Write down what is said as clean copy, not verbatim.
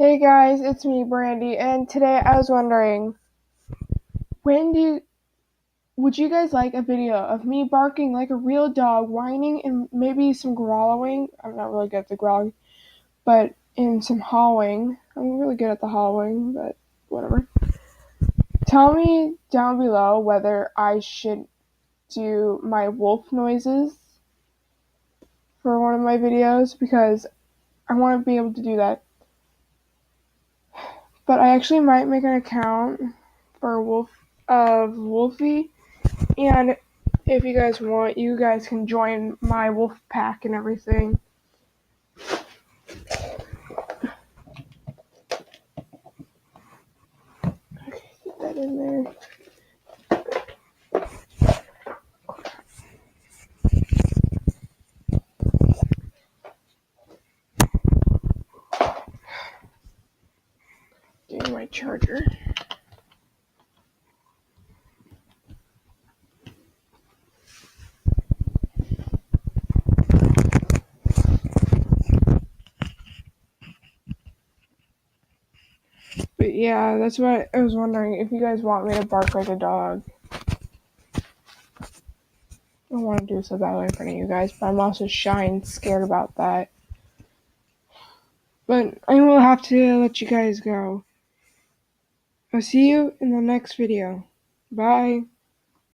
Hey guys, it's me, Brandy, and today I was wondering, when do you, would you guys like a video of me barking like a real dog, whining, and maybe some growling? I'm not really good at the growling, but in some howling. I'm really good at the howling, but whatever. Tell me down below whether I should do my wolf noises for one of my videos because I want to be able to do that. But I actually might make an account for Wolfie. And if you guys want, you guys can join my wolf pack and everything. Okay, get that in there. Getting my charger. But yeah, that's what I was wondering, if you guys want me to bark like a dog. I want to do so badly in front of you guys, but I'm also shy and scared about that. But I will have to let you guys go. I'll see you in the next video. Bye.